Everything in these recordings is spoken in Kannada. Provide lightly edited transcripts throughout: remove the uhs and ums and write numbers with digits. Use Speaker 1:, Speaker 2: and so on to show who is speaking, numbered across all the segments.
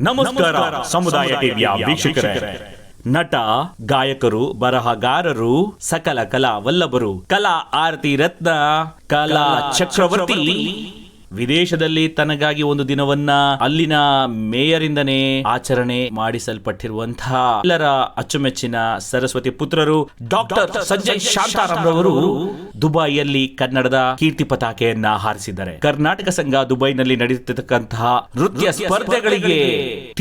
Speaker 1: ನಮಸ್ಕಾರ ಸಮುದಾಯ ಟಿವಿಯ ವೀಕ್ಷಕರೇ. ನಟ, ಗಾಯಕರು, ಬರಹಗಾರರು, ಸಕಲ ಕಲಾ ವಲ್ಲಭರು, ಕಲಾ ಆರತಿ ರತ್ನ, ಕಲಾ ಚಕ್ರವರ್ತಿ ವಿದೇಶದಲ್ಲಿ ತನಗಾಗಿ ಒಂದು ದಿನವನ್ನ ಅಲ್ಲಿನ ಮೇಯರ್ ಇಂದನೇ ಆಚರಣೆ ಮಾಡಿಸಲ್ಪಟ್ಟಿರುವಂತಹ ಎಲ್ಲರ ಅಚ್ಚುಮೆಚ್ಚಿನ ಸರಸ್ವತಿ ಪುತ್ರರು ಡಾಕ್ಟರ್ ಸಂಜಯ್ ಶಾಂತಾರಾಮ್ ರವರು ದುಬೈಯಲ್ಲಿ ಕನ್ನಡದ ಕೀರ್ತಿ ಪತಾಕೆಯನ್ನ ಹಾರಿಸಿದ್ದಾರೆ. ಕರ್ನಾಟಕ ಸಂಘ ದುಬೈನಲ್ಲಿ ನಡೆಯುತ್ತಿರತಕ್ಕಂತಹ ನೃತ್ಯ ಸ್ಪರ್ಧೆಗಳಿಗೆ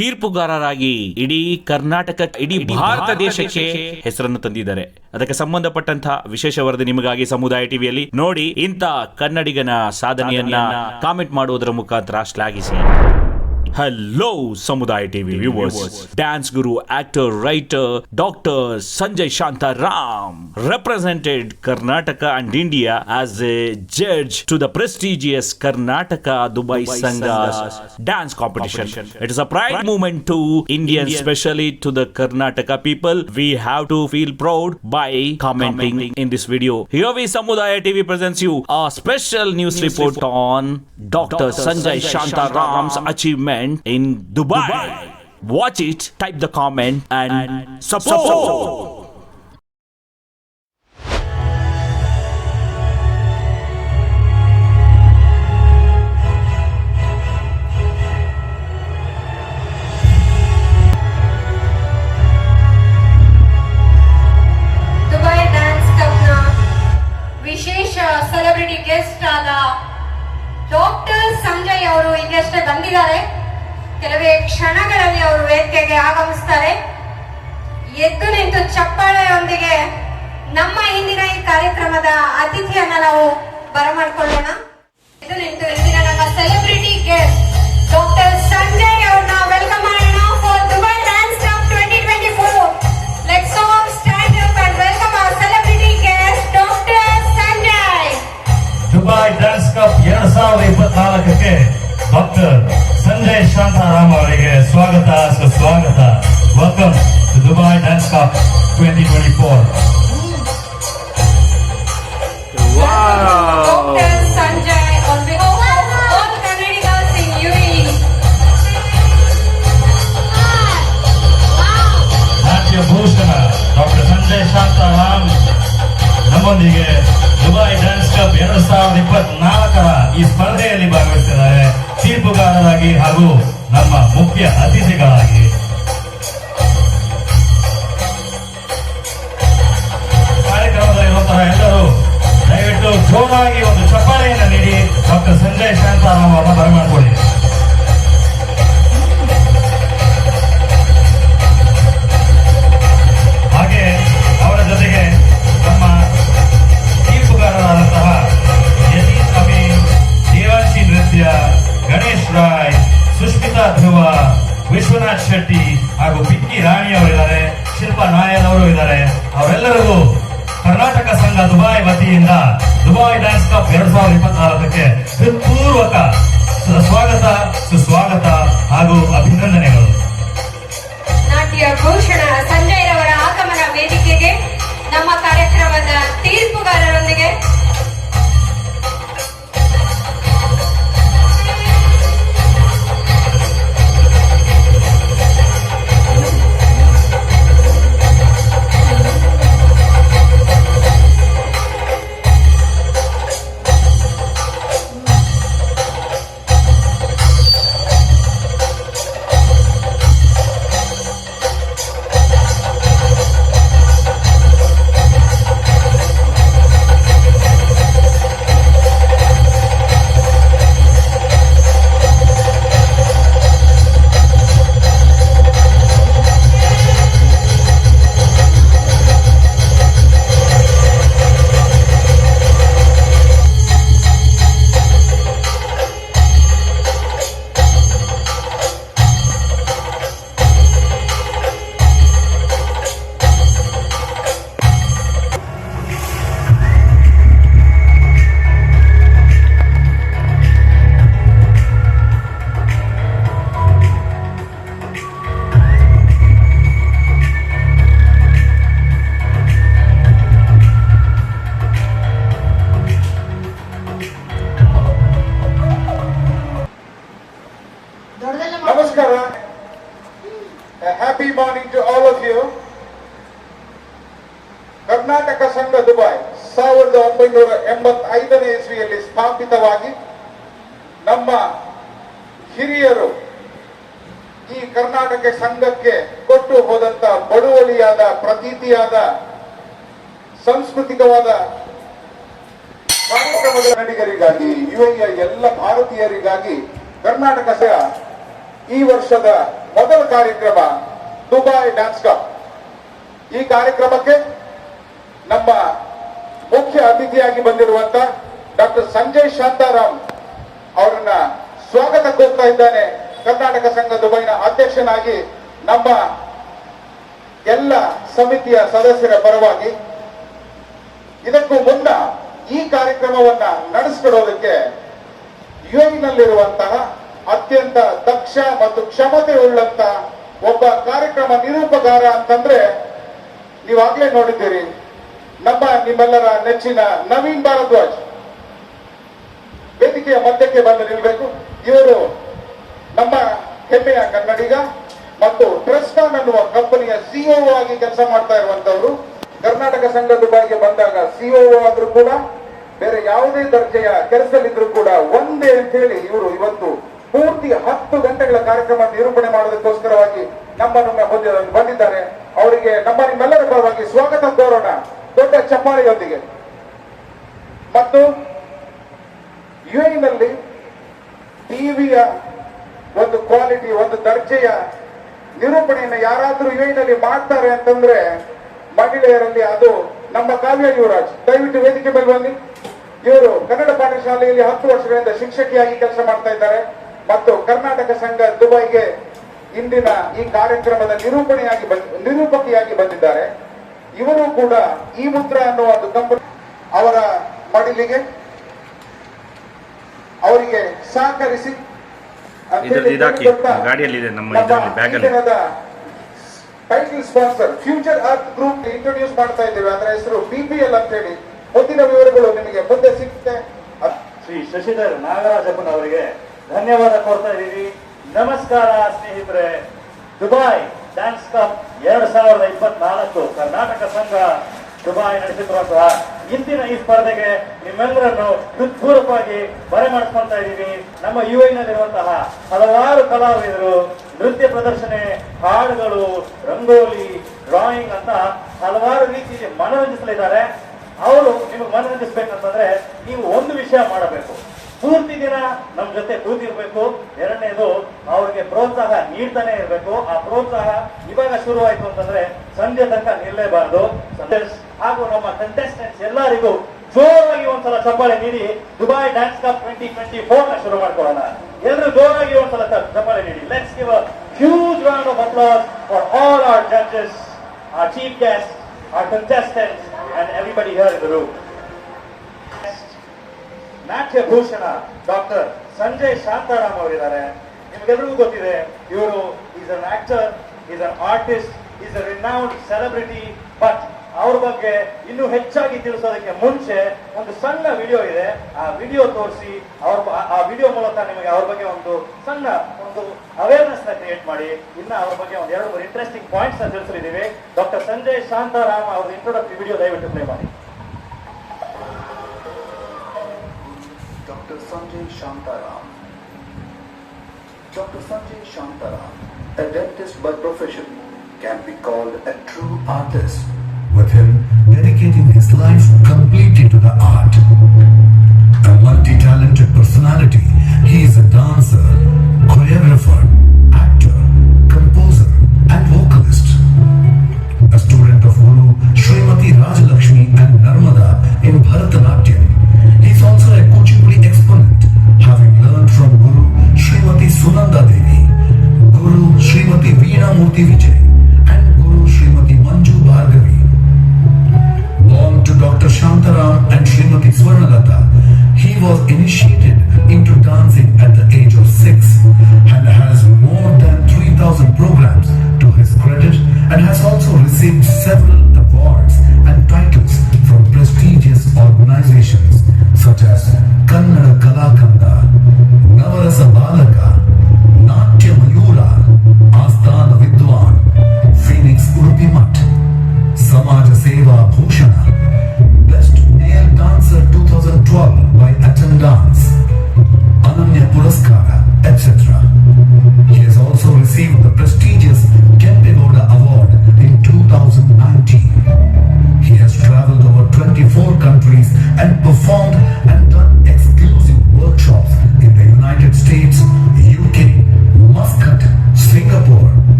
Speaker 1: ತೀರ್ಪುಗಾರರಾಗಿ ಇಡೀ ಕರ್ನಾಟಕ, ಇಡೀ ಭಾರತ ದೇಶಕ್ಕೆ ಹೆಸರನ್ನು ತಂದಿದ್ದಾರೆ. ಅದಕ್ಕೆ ಸಂಬಂಧಪಟ್ಟಂತಹ ವಿಶೇಷ ವರದಿ ನಿಮಗಾಗಿ ಸಮುದಾಯ ಟಿವಿಯಲ್ಲಿ ನೋಡಿ. ಇಂಥ ಕನ್ನಡಿಗನ ಸಾಧನೆಯನ್ನ ಕಾಮೆಂಟ್ ಮಾಡುವುದರ ಮುಖಾಂತರ ಶ್ಲಾಘಿಸಿ. Hello ಸಮುದಾಯ TV viewers. Dance guru, actor, writer Dr. Sanjay Shantaram represented Karnataka and India as a judge to the prestigious Karnataka Dubai Sangha's dance competition. It is a pride moment to Indians, especially to the Karnataka people. We have to feel proud by commenting in this video. Here we Samudaya TV presents you a special news report on Dr. Sanjay Shantaram's achievement in Dubai. Watch it, type the comment and support.
Speaker 2: Dubai dance ಕ್ಲಬ್ನ ವಿಶೇಷ ಸೆಲೆಬ್ರಿಟಿ ಗೆಸ್ಟ್ ಆದ ಡಾಕ್ಟರ್ ಸಂಜಯ್ ಅವರು ಈಗಷ್ಟೇ ಬಂದಿದ್ದಾರೆ. ಕೆಲವೇ ಕ್ಷಣಗಳಲ್ಲಿ ಅವರು ವೇದಿಕೆಗೆ ಆಗಮಿಸ್ತಾರೆ. ಎದ್ದು ನಿಂತು ಚಪ್ಪಾಳೆಯೊಂದಿಗೆ ನಮ್ಮ ಇಂದಿನ ಈ ಕಾರ್ಯಕ್ರಮದ ಅತಿಥಿಯನ್ನ ನಾವು ಬರಮಾಡಿಕೊಳ್ಳೋಣ. ಎದ್ದು ನಿಂತು ಇಂದಿನ ನಮ್ಮ ಸೆಲೆಬ್ರಿಟಿ ಗೆಸ್ಟ್ ಡಾಕ್ಟರ್ ಸಂಜಯ್ ಅವ್ರನ್ನ ವೆಲ್ಕಮ್ ಮಾಡೋಣ for Dubai dance club 2024. Let's all stand up and welcome our celebrity guest doctor Sanjay.
Speaker 3: Dubai dance cup 2024ಕ್ಕೆ ಡಾಕ್ಟರ್ ಸಂಜಯ್ ಶಾಂತಾರಾಮ್ ಅವರಿಗೆ ಸ್ವಾಗತ, ಸುಸ್ವಾಗತ. Welcome to Dubai dance cup 2024.
Speaker 2: Dr. Sanjay on behalf of all Kannadigas in UAE.
Speaker 3: ನಾಟ್ಯ ಭೂಷಣ ಡಾಕ್ಟರ್ ಸಂಜಯ್ ಶಾಂತಾರಾಮ್ ನಮ್ಮೊಂದಿಗೆ ದುಬೈ ಡ್ಯಾನ್ಸ್ ಕಪ್ 2024ರ ಈ ಸ್ಪರ್ಧೆಯಲ್ಲಿ ಭಾಗವಹಿಸಿದ್ದಾರೆ, ತೀರ್ಪುಗಾರರಾಗಿ ಹಾಗೂ ನಮ್ಮ ಮುಖ್ಯ ಅತಿಥಿಗಳಾಗಿ. ಕಾರ್ಯಕ್ರಮದಲ್ಲಿರುವಂತಹ ಎಲ್ಲರೂ ದಯವಿಟ್ಟು ಜೋರಾಗಿ ಒಂದು ಚಪ್ಪಾಳೆಯನ್ನು ನೀಡಿ ಡಾಕ್ಟರ್ ಸಂಜಯ್ ಶಾಂತಾರಾಮ್ ಅವರನ್ನು ಬರಮಾಡಿಕೊಳ್ಳಿ. ಹಾಗೆ ಅವರ ಜೊತೆಗೆ ನಮ್ಮ ತೀರ್ಪುಗಾರರಾದಂತಹ ಯತೀಶ್ ಅಮೀನ್, ದೇವಾಂಶಿ ನೃತ್ಯ, ಗಣೇಶ್ ರಾಯ್, ಸುಷ್ಮಿತಾ ಧ್ರುವ, ವಿಶ್ವನಾಥ್ ಶೆಟ್ಟಿ ಹಾಗೂ ಪಿಕ್ಕಿ ರಾಣಿ ಅವರಿದ್ದಾರೆ, ಶಿಲ್ಪಾ ನಾಯರ್ ಅವರು ಇದ್ದಾರೆ. ಅವರೆಲ್ಲರಿಗೂ ಕರ್ನಾಟಕ ಸಂಘ ದುಬೈ ವತಿಯಿಂದ ದುಬೈ ಡ್ಯಾನ್ಸ್ ಕಪ್ 2024ಕ್ಕೆ ಹೃತ್ಪೂರ್ವಕ ಸ್ವಾಗತ, ಸುಸ್ವಾಗತ ಹಾಗೂ ಅಭಿನಂದನೆಗಳು.
Speaker 2: ನಾಟ್ಯ ಭೂಷಣ ಸಂಜಯ್ ರವರ ಆಗಮನ ವೇದಿಕೆಗೆ ನಮ್ಮ ಕಾರ್ಯಕ್ರಮದ ತೀರ್ಪುಗಾರರೊಂದಿಗೆ
Speaker 4: A happy morning to all of you. Karnataka ಸಂಘ ದುಬೈ 1985ನೇ ಇಸ್ವಿಯಲ್ಲಿ ಸ್ಥಾಪಿತವಾಗಿ ನಮ್ಮ ಹಿರಿಯರು ಈ ಕರ್ನಾಟಕ ಸಂಘಕ್ಕೆ ಕೊಟ್ಟು ಹೋದಂತ ಬಳುವಳಿಯಾದ ಪ್ರತೀತಿಯಾದ ಸಾಂಸ್ಕೃತಿಕವಾದ ಕಾರ್ಯಕ್ರಮಗಳ ನಡಿಗರಿಗಾಗಿ ಯುಎಇಯ ಎಲ್ಲ ಭಾರತೀಯರಿಗಾಗಿ ಕರ್ನಾಟಕ ಸಂಘ ಈ ವರ್ಷದ ಮೊದಲ ಕಾರ್ಯಕ್ರಮ ದುಬೈ ಡ್ಯಾನ್ಸ್ ಕಪ್. ಈ ಕಾರ್ಯಕ್ರಮಕ್ಕೆ ನಮ್ಮ ಮುಖ್ಯ ಅತಿಥಿಯಾಗಿ ಬಂದಿರುವಂತ ಡಾಕ್ಟರ್ ಸಂಜಯ್ ಶಾಂತಾರಾಮ್ ಅವರನ್ನ ಸ್ವಾಗತ ಕೋರ್ತಾ ಇದ್ದಾನೆ. ಕರ್ನಾಟಕ ಸಂಘ ದುಬೈನ ಅಧ್ಯಕ್ಷನಾಗಿ ನಮ್ಮ ಎಲ್ಲ ಸಮಿತಿಯ ಸದಸ್ಯರ ಪರವಾಗಿ. ಇದಕ್ಕೂ ಮುನ್ನ ಈ ಕಾರ್ಯಕ್ರಮವನ್ನ ನಡೆಸಿಕೊಡೋದಕ್ಕೆ ಯುಎಇನಲ್ಲಿರುವಂತಹ ಅತ್ಯಂತ ದಕ್ಷ ಮತ್ತು ಕ್ಷಮತೆ ಉಳ್ಳಂತ ಒಬ್ಬ ಕಾರ್ಯಕ್ರಮ ನಿರೂಪಕಾರ ಅಂತಂದ್ರೆ ನೀವಾಗ್ಲೇ ನೋಡಿದ್ದೀರಿ, ನಿಮ್ಮೆಲ್ಲರ ನೆಚ್ಚಿನ ನವೀನ್ ಭಾರದ್ವಾಜ್ ವೇದಿಕೆಯ ಮಧ್ಯಕ್ಕೆ ಬಂದು ನಿಲ್ಬೇಕು. ಇವರು ನಮ್ಮ ಹೆಮ್ಮೆಯ ಕನ್ನಡಿಗ ಮತ್ತು ಟ್ರಸ್ಟಾನ್ ಅನ್ನುವ ಕಂಪನಿಯ ಸಿಒ ಆಗಿ ಕೆಲಸ ಮಾಡ್ತಾ ಇರುವಂತವರು. ಕರ್ನಾಟಕ ಸಂಘ ದುಬೈಗೆ ಬಂದಾಗ ಸಿಒ ಆದ್ರೂ ಕೂಡ ಬೇರೆ ಯಾವುದೇ ದರ್ಜೆಯ ಕೆಲಸದಲ್ಲಿದ್ರು ಕೂಡ ಒಂದೇ ಅಂತ ಹೇಳಿ ಇವರು ಇವತ್ತು ಪೂರ್ತಿ 10 ಗಂಟೆಗಳ ಕಾರ್ಯಕ್ರಮ ನಿರೂಪಣೆ ಮಾಡೋದಕ್ಕೋಸ್ಕರವಾಗಿ ನಮ್ಮನ್ನು ಬಂದಿದ್ದಾರೆ. ಅವರಿಗೆ ನಿಮ್ಮೆಲ್ಲರ ಪರವಾಗಿ ಸ್ವಾಗತ ಕೋರೋಣ ದೊಡ್ಡ ಚಪ್ಪಾಳೆಯೊಂದಿಗೆ. ಮತ್ತು ಯುಎಇನಲ್ಲಿ ಟಿವಿಯ ಒಂದು ಕ್ವಾಲಿಟಿ, ಒಂದು ದರ್ಜೆಯ ನಿರೂಪಣೆಯನ್ನು ಯಾರಾದ್ರೂ ಯುಎಇನಲ್ಲಿ ಮಾಡ್ತಾರೆ ಅಂತಂದ್ರೆ ಮಹಿಳೆಯರಲ್ಲಿ ಅದು ನಮ್ಮ ಕಾವ್ಯ ಯುವರಾಜ್. ದಯವಿಟ್ಟು ವೇದಿಕೆ ಮೇಲೆ ಬನ್ನಿ. ಇವರು ಕನ್ನಡ ಪಾಠಶಾಲೆಯಲ್ಲಿ 10 ವರ್ಷಗಳಿಂದ ಶಿಕ್ಷಕಿಯಾಗಿ ಕೆಲಸ ಮಾಡ್ತಾ ಇದ್ದಾರೆ ಮತ್ತು ಕರ್ನಾಟಕ ಸಂಘ ದುಬೈಗೆ ಇಂದಿನ ಈ ಕಾರ್ಯಕ್ರಮದ ನಿರೂಪಕಿಯಾಗಿ ಬಂದಿದ್ದಾರೆ. ಇವರು ಕೂಡ ಈ ಮುದ್ರಾ ಅನ್ನುವ ಒಂದು ಕಂಪನಿ ಅವರ ಮಡಿಲಿಗೆ ಅವರಿಗೆ ಸಹಕರಿಸಿ title sponsor future earth group introduce ಮಾಡ್ತಾ ಇದ್ದೇವೆ. ಅದರ ಹೆಸರು BPL ಅಂತ ಹೇಳಿ. ಮುಂದಿನ ವಿವರಗಳು ನಿಮಗೆ ಮುಂದೆ ಸಿಗುತ್ತೆ.
Speaker 3: ಶ್ರೀ ಶಶಿಧರ್ ನಾಗರಾಜಪ್ಪನ್ ಅವರಿಗೆ ಧನ್ಯವಾದ ಕೋರ್ತಾ ಇದ್ದೀವಿ. ನಮಸ್ಕಾರ ಸ್ನೇಹಿತರೆ. ದುಬೈ ಡ್ಯಾನ್ಸ್ ಕಪ್ 2024 ಕರ್ನಾಟಕ ಸಂಘ ದುಬೈ ನಡೆಸಿರುವಂತಹ ಇಂದಿನ ಈ ಸ್ಪರ್ಧೆಗೆ ನಿಮ್ಮೆಲ್ಲರನ್ನು ಹೃತ್ಪೂರ್ವಕವಾಗಿ ಬರಮಾಡಿಸ್ಕೊಳ್ತಾ ಇದ್ದೀವಿ. ನಮ್ಮ ಯುಎಇನಲ್ಲಿರುವಂತಹ ಹಲವಾರು ಕಲಾವಿದರು ನೃತ್ಯ ಪ್ರದರ್ಶನೆ, ಹಾಡುಗಳು, ರಂಗೋಲಿ, ಡ್ರಾಯಿಂಗ್ ಅಂತ ಹಲವಾರು ರೀತಿಯಲ್ಲಿ ಮನರಂಜಿಸಲಿದ್ದಾರೆ. ಅವರು ನಿಮಗೆ ಮನರಂಜಿಸ್ಬೇಕಂತಂದ್ರೆ ನೀವು ಒಂದು ವಿಷಯ ಮಾಡಬೇಕು, ಪೂರ್ತಿ ದಿನ ನಮ್ಮ ಜೊತೆ ಕೂತಿರ್ಬೇಕು. ಎರಡನೇದು ಅವ್ರಿಗೆ ಪ್ರೋತ್ಸಾಹ ನೀಡ್ತಾನೆ ಇರಬೇಕು. ಆ ಪ್ರೋತ್ಸಾಹ ಇವಾಗ ಶುರುವಾಯ್ತು ಅಂತಂದ್ರೆ ಸಂಜೆ ತನಕ ನಿಲ್ಲೇಬಾರದು. ಹಾಗೂ ನಮ್ಮ ಕಂಟೆಸ್ಟೆಂಟ್ಸ್ ಎಲ್ಲರಿಗೂ ಜೋರಾಗಿ ಒಂದ್ಸಲ ಚಪ್ಪಾಳೆ ನೀಡಿ ದುಬೈ ಡ್ಯಾನ್ಸ್ ಕಪ್ 2024 ಶುರು ಮಾಡ್ಕೊಳ್ಳೋಣ. ಎಲ್ಲರೂ ಜೋರಾಗಿ ಒಂದ್ಸಲ ಚಪ್ಪಾಳೆ ನೀಡಿ. Let's give a huge round of applause for all our judges, our chief guests, our contestants and everybody here in the room. ನಾಟ್ಯ ಭೂಷಣ ಡಾಕ್ಟರ್ ಸಂಜಯ್ ಶಾಂತಾರಾಮ್ ಅವರಿದ್ದಾರೆ. ನಿಮಗೆಲ್ಲರಿಗೂ ಗೊತ್ತಿದೆ, ಇವರು is an actor, is an artist, is a renowned celebrity. But ಅವ್ರ ಬಗ್ಗೆ ಇನ್ನೂ ಹೆಚ್ಚಾಗಿ ತಿಳಿಸೋದಕ್ಕೆ ಮುಂಚೆ ಒಂದು ಸಣ್ಣ ವಿಡಿಯೋ ಇದೆ. ಆ ವಿಡಿಯೋ ತೋರಿಸಿ ಆ ವಿಡಿಯೋ ಮೂಲಕ ನಿಮಗೆ ಅವ್ರ ಬಗ್ಗೆ ಒಂದು ಸಣ್ಣ ಒಂದು ಅವೇರ್ನೆಸ್ ನ ಕ್ರಿಯೇಟ್ ಮಾಡಿ ಇನ್ನ ಅವ್ರ ಬಗ್ಗೆ ಒಂದು 2-3 ಇಂಟ್ರೆಸ್ಟಿಂಗ್ ಪಾಯಿಂಟ್ಸ್ ತಿಳಿಸಲಿದ್ದೀವಿ. ಡಾಕ್ಟರ್ ಸಂಜಯ್ ಶಾಂತಾರಾಮ್ ಅವ್ರ ಇಂಟ್ರೊಡಕ್ಟರಿ ವಿಡಿಯೋ ದಯವಿಟ್ಟು ಪ್ಲೇ ಮಾಡಿ.
Speaker 5: Dr. Sanjay Shantaram. Dr. Sanjay Shantaram, a dentist by profession, can be called a true artist, with him dedicating his life completely to the art. A multi-talented personality, he is a dancer, choreographer, actor, composer and vocalist. A student of Guru Srimati Rajalakshmi and Narmada in Bharatanatyam. He is also a Kuchipudi exponent, having learned from Guru Srimati Sunanda Devi, Guru Srimati Veena Murthy Vijay and Guru Srimati Manju Bhargavi. Born to Dr. Shantaram and Srimati Swarnalata, he was initiated into dancing at the age of 6 and has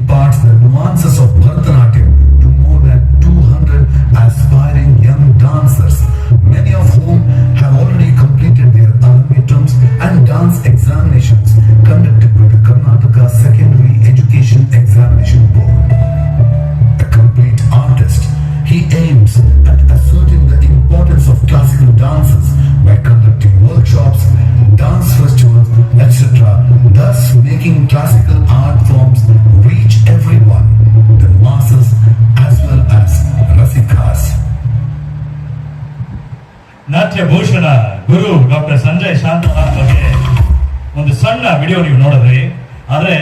Speaker 5: imparts the nuances of Bharatanatyam to more than 200 aspiring young dancers, many of whom have already completed their midterms and dance examinations conducted by the Karnataka Secondary Education Examination Board. A complete artist, he aims at asserting the importance of classical dances by conducting workshops, dance festivals, etc., thus making classical art forms reach everyone, the masses as well as Rasikas.
Speaker 3: ನಾಟ್ಯ ಭೂಷಣ ಗುರು ಡಾಕ್ಟರ್ ಸಂಜಯ್ ಶಾಂತಾರಾಮ್ ಬಗ್ಗೆ ಒಂದು ಸಣ್ಣ ವಿಡಿಯೋ ನೀವು ನೋಡಿದ್ರಿ. ಆದ್ರೆ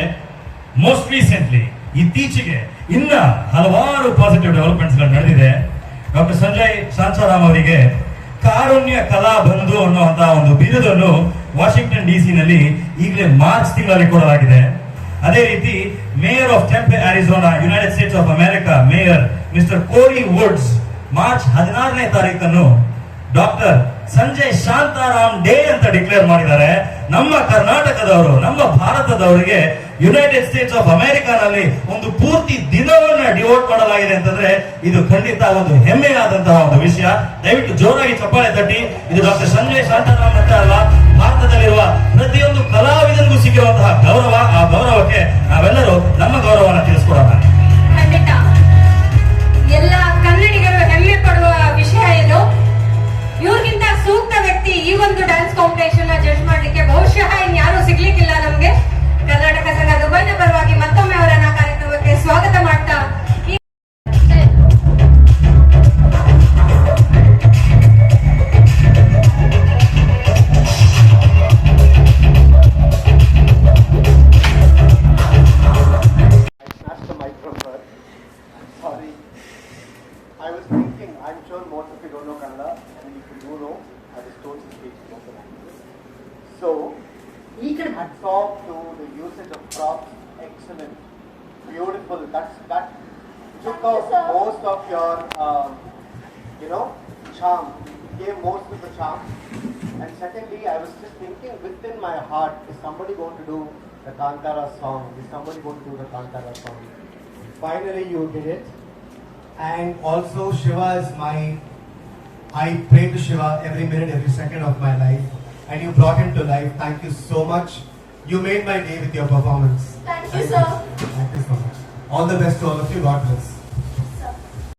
Speaker 3: ಮೋಸ್ಟ್ ರೀಸೆಂಟ್ಲಿ ಇತ್ತೀಚೆಗೆ ಇನ್ನ ಹಲವಾರು ಪಾಸಿಟಿವ್ ಡೆವಲಪ್ಮೆಂಟ್ಸ್ ಗಳು ನಡೆದಿದೆ. ಡಾಕ್ಟರ್ ಸಂಜಯ್ ಶಾಂತಾರಾಮ್ ಅವರಿಗೆ ಕಾರುಣ್ಯ ಕಲಾ ಬಂಧು ಅನ್ನುವಂತಹ ಒಂದು ಬಿರುದನ್ನು ವಾಷಿಂಗ್ಟನ್ ಡಿಸಿ ನಲ್ಲಿ ಈಗಲೇ ಮಾರ್ಚ್ ತಿಂಗಳಲ್ಲಿ ಕೊಡಲಾಗಿದೆ. ಅದೇ ರೀತಿ mayor of Tempe Arizona, United States of America mayor mister Cory Woods March 16ನೇ ತಾರೀಕನ್ನು ಡಾಕ್ಟರ್ ಸಂಜಯ್ ಶಾಂತಾರಾಮ್ ಡೇ ಅಂತ ಡಿಕ್ಲೇರ್ ಮಾಡಿದ್ದಾರೆ. ನಮ್ಮ ಕರ್ನಾಟಕದವರು, ನಮ್ಮ ಭಾರತದವರಿಗೆ ಯುನೈಟೆಡ್ ಸ್ಟೇಟ್ಸ್ ಆಫ್ ಅಮೆರಿಕಾನಲ್ಲಿ ಒಂದು ಪೂರ್ತಿ ದಿನವನ್ನ ಡಿವೋಟ್ ಮಾಡಲಾಗಿದೆ ಅಂತಂದ್ರೆ ಇದು ಖಂಡಿತ ಒಂದು ಹೆಮ್ಮೆಯಾದಂತಹ ಒಂದು ವಿಷಯ. ದಯವಿಟ್ಟು ಜೋರಾಗಿ ಚಪ್ಪಾಳೆ ತಟ್ಟಿ. ಇದು ಡಾಕ್ಟರ್ ಸಂಜಯ್ ಶಾಂತಾರಾಮ್ ಅಂತ ಅಲ್ಲ, ಭಾರತದಲ್ಲಿರುವ ಪ್ರತಿಯೊಂದು ಕಲಾವಿದನಿಗೂ ಸಿಕ್ಕಿರುವಂತಹ ಗೌರವ. ಆ ಗೌರವಕ್ಕೆ ನಾವೆಲ್ಲರೂ ನಮ್ಮ ಗೌರವವನ್ನು ತಿಳಿಸ್ಕೊಡೋಣ.
Speaker 2: ಖಂಡಿತ ಎಲ್ಲ ಕನ್ನಡಿಗರು ಹೆಮ್ಮೆ ಪಡುವ ವಿಷಯ ಇದು. ಇವ್ರಿಗಿಂತ ಸೂಕ್ತ ವ್ಯಕ್ತಿ ಈ ಒಂದು ಡ್ಯಾನ್ಸ್ ಕಾಂಪಿಟೇಷನ್ ನ ಜಡ್ಜ್ ಮಾಡ್ಲಿಕ್ಕೆ ಬಹುಶಃ ಇನ್ಯಾರು ಸಿಗ್ಲಿಕ್ಕಿಲ್ಲ ನಮ್ಗೆ. ಕರ್ನಾಟಕ ಸಂಘ ದುಬೈನ ಪರವಾಗಿ ಮತ್ತೊಮ್ಮೆ ಅವರನ್ನ ಕಾರ್ಯಕ್ರಮಕ್ಕೆ ಸ್ವಾಗತ ಮಾಡ್ತಾ
Speaker 6: snatched the mic from her. Sorry. I was thinking, I'm sure most of you don't know Kannada, and if you do know, I just told you speak most of the language. So, hats off to the usage of props, excellent, beautiful. That took out most of your, charm. Gave most of the charm. And secondly, I was just thinking within my heart, is somebody going to do the Kantara song? Is somebody going to do the Kantara song? Finally, you did it. And also, Shiva is I pray to Shiva every minute, every second of my life. And you brought him to life. Thank you so much. You made my day with your performance.
Speaker 2: Thank you, sir.
Speaker 6: Thank you so much. All the best to all of you. God bless.